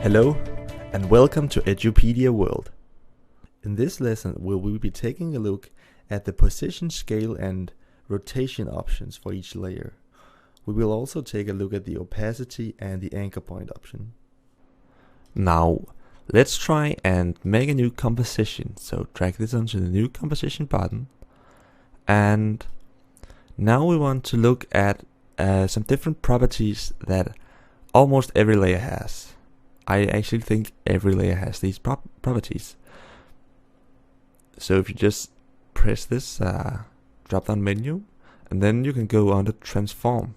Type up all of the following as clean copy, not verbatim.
Hello and welcome to Edupedia World. In this lesson we will be taking a look at the position, scale and rotation options for each layer. We will also take a look at the opacity and the anchor point option. Now let's try and make a new composition. So drag this onto the new composition button, and now we want to look at some different properties that almost every layer has. I actually think every layer has these properties. So if you just press this drop down menu, and then you can go under transform,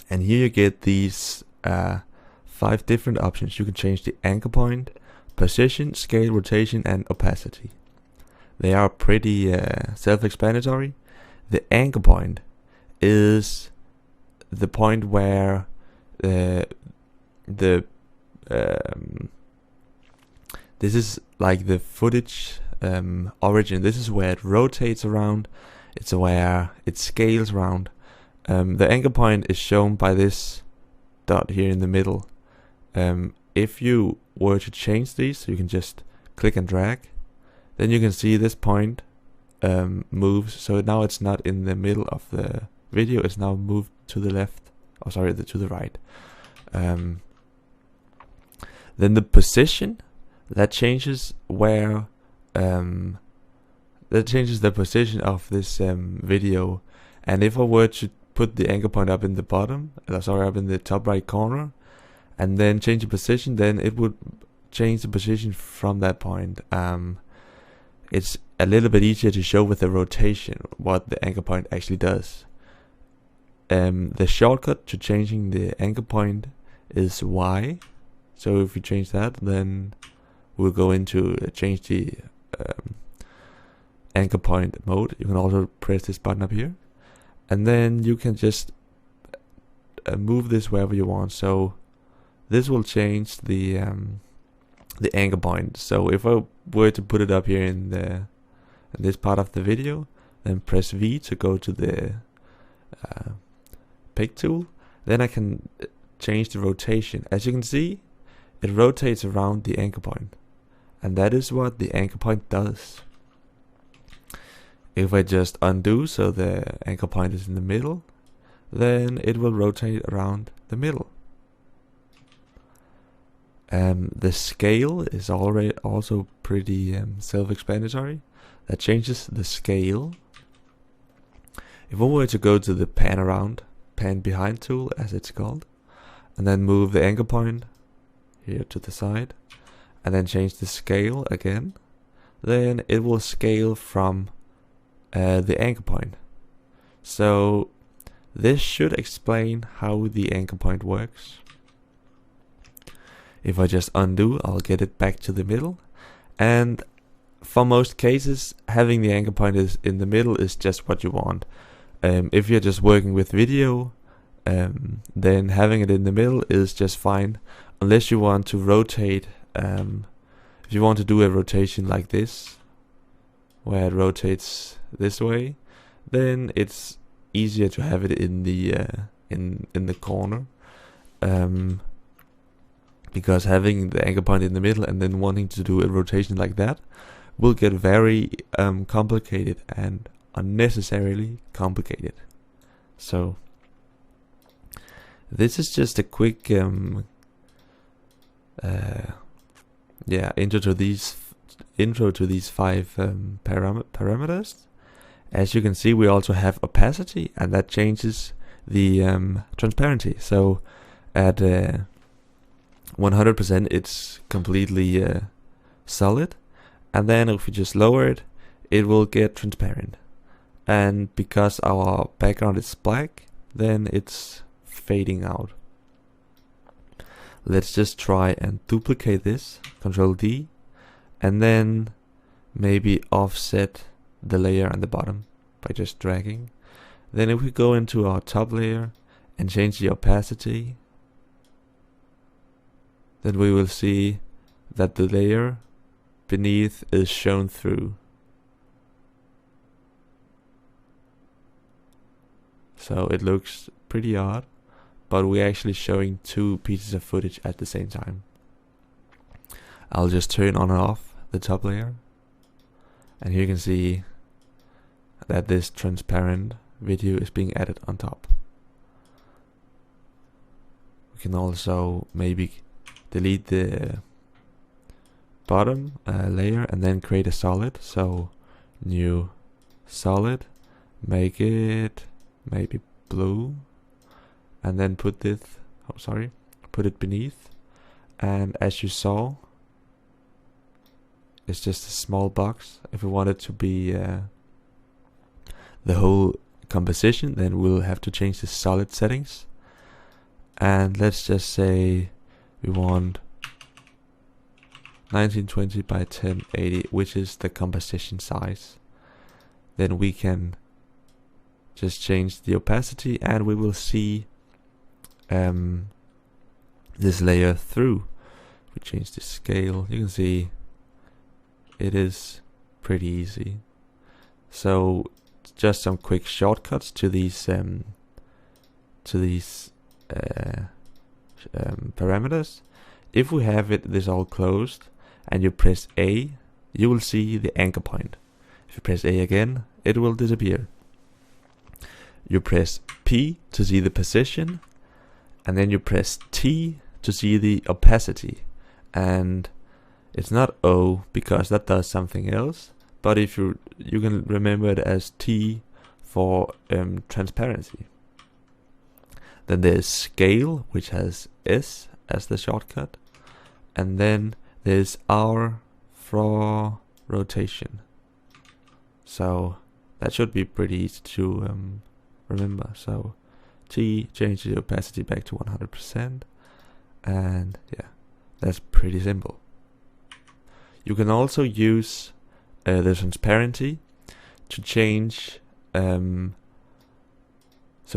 and here you get these 5 different options. You can change the anchor point, position, scale, rotation and opacity. They are pretty self-explanatory. The anchor point is the point where this is like the footage origin. This is where it rotates around. It's where it scales around. The anchor point is shown by this dot here in the middle. If you were to change these, you can just click and drag. Then you can see this point moves. So now it's not in the middle of the video. It's now moved to the left. Oh, sorry, to the right. Then the position, that changes where that changes the position of this video. And if I were to put the anchor point up in the bottom, up in the top right corner, and then change the position, then it would change the position from that point. It's a little bit easier to show with the rotation what the anchor point actually does. The shortcut to changing the anchor point is Y. So if you change that, then we'll go into change the anchor point mode. You can also press this button up here, and then you can just move this wherever you want. So this will change the anchor point. So if I were to put it up here in this part of the video, then press V to go to the pick tool, then I can change the rotation. As you can see, it rotates around the anchor point, and that is what the anchor point does. If I just undo so the anchor point is in the middle, then it will rotate around the middle. The scale is already also pretty self-explanatory. That changes the scale. If I were to go to the pan behind tool as it's called, and then move the anchor point here to the side, and then change the scale again, then it will scale from the anchor point. So this should explain how the anchor point works. If I just undo, I'll get it back to the middle. And for most cases, having the anchor point is in the middle is just what you want. If you're just working with video, then having it in the middle is just fine, unless you want to rotate. If you want to do a rotation like this, where it rotates this way, then it's easier to have it in the in the corner, because having the anchor point in the middle and then wanting to do a rotation like that will get very complicated and unnecessarily complicated. So this is just a quick intro to these 5 parameters. As you can see, we also have opacity, and that changes the transparency. So at 100% it's completely solid, and then if we just lower it, it will get transparent. And because our background is black, then it's fading out. Let's just try and duplicate this, Control D, and then maybe offset the layer on the bottom by just dragging. Then if we go into our top layer and change the opacity, then we will see that the layer beneath is shown through. So it looks pretty odd, but we're actually showing 2 pieces of footage at the same time. I'll just turn on and off the top layer, and here you can see that this transparent video is being added on top. We can also maybe delete the bottom layer and then create a solid. So new solid, make it maybe blue, and then put it beneath. And as you saw, it's just a small box. If we want it to be the whole composition, then we'll have to change the solid settings. And let's just say we want 1920 by 1080, which is the composition size. Then we can just change the opacity, and we will see this layer through. If we change the scale, you can see it is pretty easy. So just some quick shortcuts to these parameters. If we have this all closed and you press A, you will see the anchor point. If you press A again, it will disappear. You press P to see the position, and then you press T to see the opacity. And it's not O because that does something else, but if you can remember it as T for transparency. Then there's scale, which has S as the shortcut, and then there's R for rotation. So that should be pretty easy to remember. So T changes the opacity back to 100%, and yeah, that's pretty simple. You can also use the transparency to change. So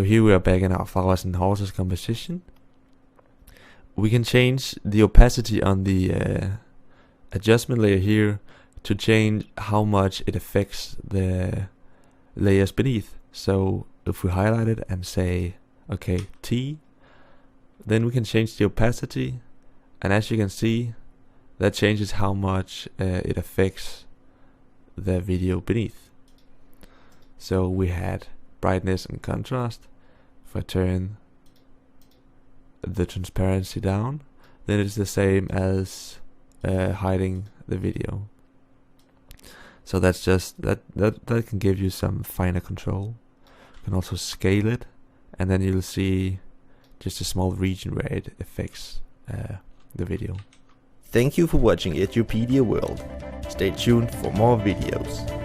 here we are back in our flowers and horses composition. We can change the opacity on the adjustment layer here to change how much it affects the layers beneath. So if we highlight it and say okay, T, then we can change the opacity, and as you can see, that changes how much it affects the video beneath. So we had brightness and contrast. If I turn the transparency down, then it's the same as hiding the video. So that's just that can give you some finer control. You can also scale it, and then you'll see just a small region where it affects the video. Thank you for watching Edupedia World. Stay tuned for more videos.